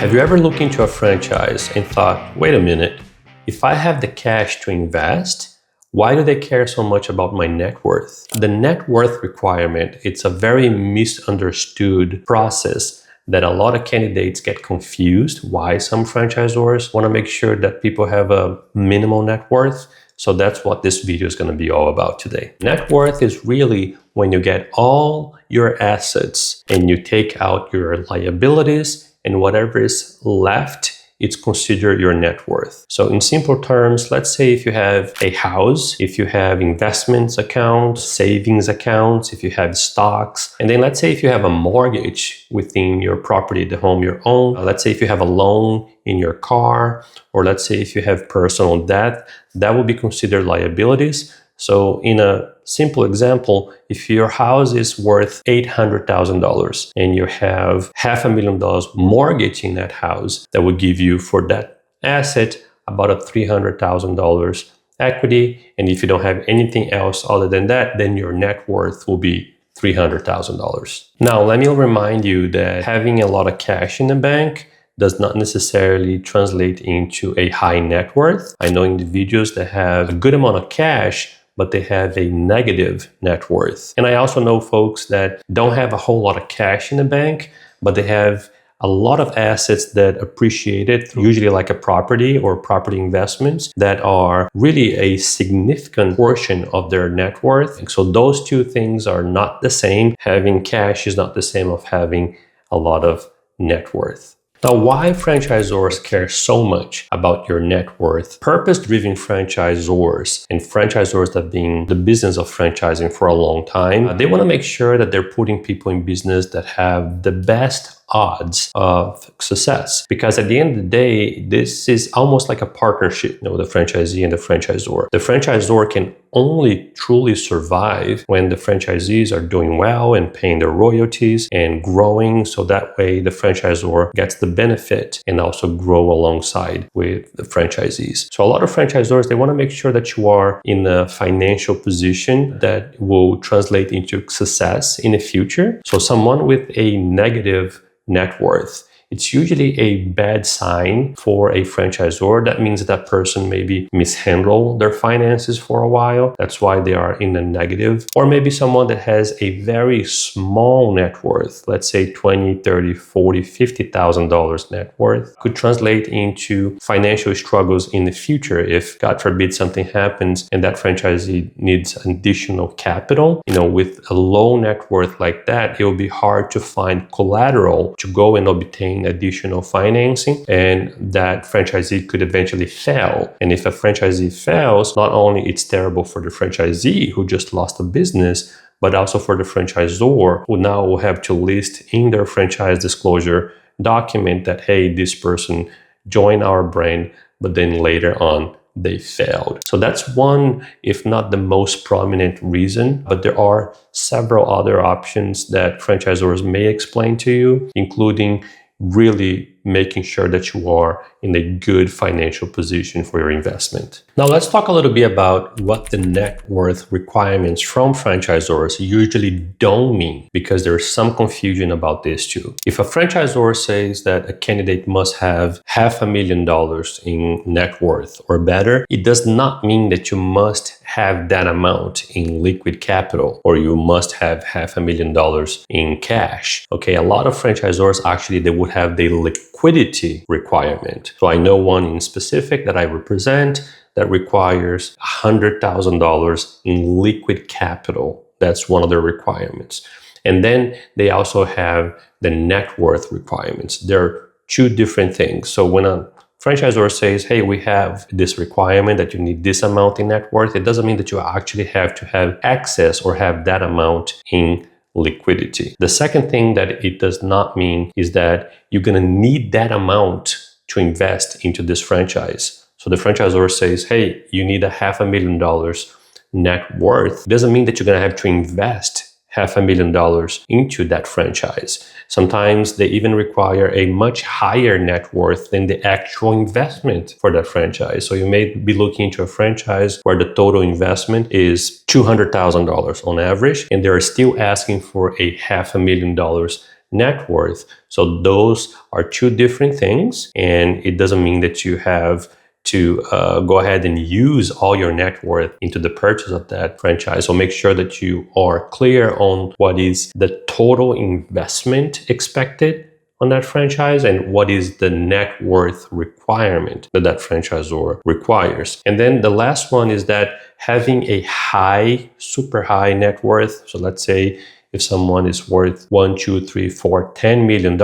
Have you ever looked into a franchise and thought, wait a minute, if I have the cash to invest, why do they care so much about my net worth? The net worth requirement, it's a very misunderstood process that a lot of candidates get confused why some franchisors want to make sure that people have a minimal net worth. So that's what this video is going to be all about today. Net worth is really when you get all your assets and you take out your liabilities, and whatever is left, it's considered your net worth. So in simple terms, let's say if you have a house, if you have investments accounts, savings accounts, if you have stocks, and then let's say if you have a mortgage within your property, the home you own, let's say if you have a loan in your car, or let's say if you have personal debt, that will be considered liabilities. So in a simple example, if your house is worth $800,000 and you have $500,000 mortgage in that house, that would give you for that asset about a $300,000 equity. And if you don't have anything else other than that, then your net worth will be $300,000. Now, let me remind you that having a lot of cash in the bank does not necessarily translate into a high net worth. I know individuals that have a good amount of cash, but they have a negative net worth. And I also know folks that don't have a whole lot of cash in the bank, but they have a lot of assets that appreciated, usually like a property or property investments that are really a significant portion of their net worth. And so those two things are not the same. Having cash is not the same of having a lot of net worth. Now, why franchisors care so much about your net worth? Purpose-driven franchisors and franchisors that have been in the business of franchising for a long time, they want to make sure that they're putting people in business that have the best odds of success. Because at the end of the day, this is almost like a partnership, the franchisee and the franchisor. The franchisor can only truly survive when the franchisees are doing well and paying their royalties and growing. So that way the franchisor gets the benefit and also grow alongside with the franchisees. So a lot of franchisors, they want to make sure that you are in a financial position that will translate into success in the future. So someone with a negative net worth, it's usually a bad sign for a franchisor. That means that person maybe mishandle their finances for a while. That's why they are in a negative. Or maybe someone that has a very small net worth, let's say $20,000, $30,000, $40,000, $50,000 net worth, could translate into financial struggles in the future if, God forbid, something happens and that franchisee needs additional capital. With a low net worth like that, it will be hard to find collateral to go and obtain additional financing, and that franchisee could eventually fail. And if a franchisee fails, not only it's terrible for the franchisee who just lost a business, but also for the franchisor who now will have to list in their franchise disclosure document that, hey, this person joined our brand, but then later on they failed. So that's one, if not the most prominent reason, but there are several other options that franchisors may explain to you, including really making sure that you are in a good financial position for your investment. Now let's talk a little bit about what the net worth requirements from franchisors usually don't mean, because there's some confusion about this too. If a franchisor says that a candidate must have $500,000 in net worth or better, it does not mean that you must have that amount in liquid capital or you must have $500,000 in cash. Okay, a lot of franchisors actually, they would have the liquidity requirement. So I know one in specific that I represent that requires $100,000 in liquid capital. That's one of their requirements. And then they also have the net worth requirements. They're two different things. So when a franchisor says, hey, we have this requirement that you need this amount in net worth, it doesn't mean that you actually have to have access or have that amount in liquidity. The second thing that it does not mean is that you're going to need that amount to invest into this franchise. So the franchisor says, hey, you need $500,000 net worth. It doesn't mean that you're going to have to invest $500,000 into that franchise. Sometimes they even require a much higher net worth than the actual investment for that franchise. So you may be looking into a franchise where the total investment is $200,000 on average, and they're still asking for a $500,000 net worth. So those are two different things, and it doesn't mean that you have to go ahead and use all your net worth into the purchase of that franchise. So make sure that you are clear on what is the total investment expected on that franchise and what is the net worth requirement that that franchisor requires. And then the last one is that having a high, super high net worth. So let's say if someone is worth $1, $2, $3, $4, $10 million,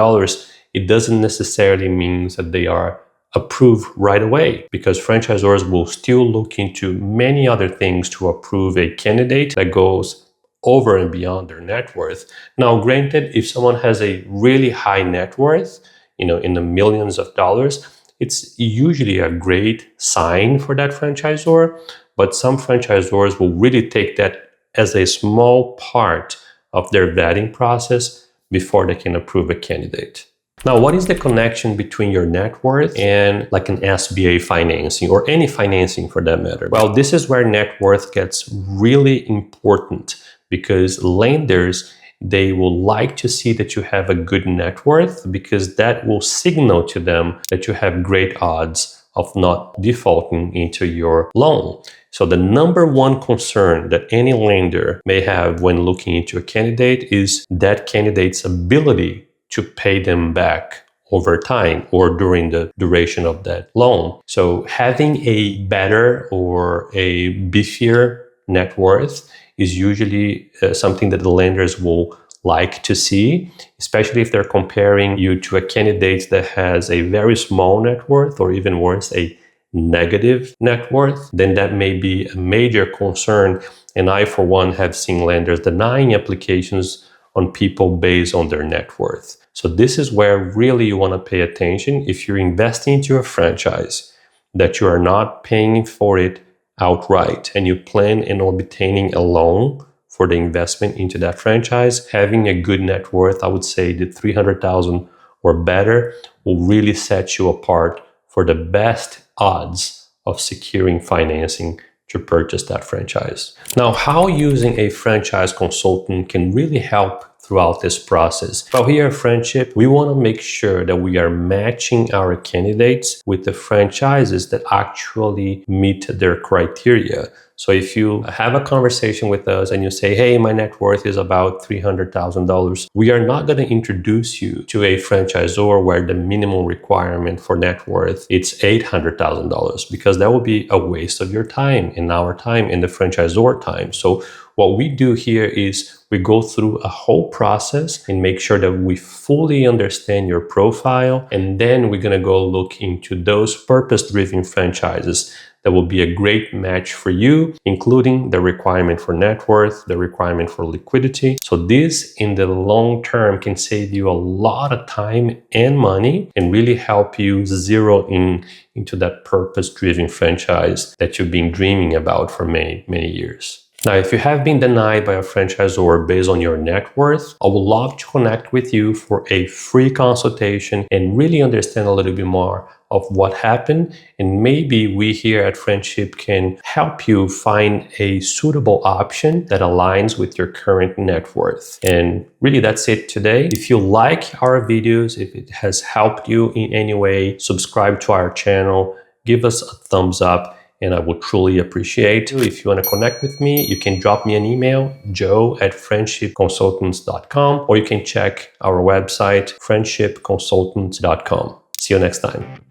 it doesn't necessarily mean that they are approved right away, because franchisors will still look into many other things to approve a candidate that goes over and beyond their net worth. Now, granted, if someone has a really high net worth, in the millions of dollars, it's usually a great sign for that franchisor, but some franchisors will really take that as a small part of their vetting process before they can approve a candidate. Now, what is the connection between your net worth and like an SBA financing or any financing for that matter? Well, this is where net worth gets really important, because lenders, they will like to see that you have a good net worth, because that will signal to them that you have great odds of not defaulting into your loan. So the number one concern that any lender may have when looking into a candidate is that candidate's ability to pay them back over time or during the duration of that loan. So having a better or a beefier net worth is usually something that the lenders will like to see, especially if they're comparing you to a candidate that has a very small net worth, or even worse, a negative net worth. Then that may be a major concern. And I, for one, have seen lenders denying applications on people based on their net worth. So this is where really you want to pay attention if you're investing into a franchise, that you are not paying for it outright and you plan on obtaining a loan for the investment into that franchise. Having a good net worth, I would say that $300,000 or better will really set you apart for the best odds of securing financing to purchase that franchise. Now, how using a franchise consultant can really help throughout this process? Well, here at FranShip, we want to make sure that we are matching our candidates with the franchises that actually meet their criteria. So if you have a conversation with us and you say, hey, my net worth is about $300,000, we are not going to introduce you to a franchisor where the minimum requirement for net worth is $800,000, because that will be a waste of your time and our time and the franchisor time. So what we do here is we go through a whole process and make sure that we fully understand your profile. And then we're going to go look into those purpose-driven franchises that will be a great match for you, including the requirement for net worth, the requirement for liquidity. So this in the long term can save you a lot of time and money and really help you zero in into that purpose-driven franchise that you've been dreaming about for many, many years. Now, if you have been denied by a franchisor based on your net worth, I would love to connect with you for a free consultation and really understand a little bit more of what happened. And maybe we here at FranShip can help you find a suitable option that aligns with your current net worth. And really, that's it today. If you like our videos, if it has helped you in any way, subscribe to our channel, give us a thumbs up, and I would truly appreciate it. If you want to connect with me, you can drop me an email, joe@franshipconsultants.com, or you can check our website, franshipconsultants.com. See you next time.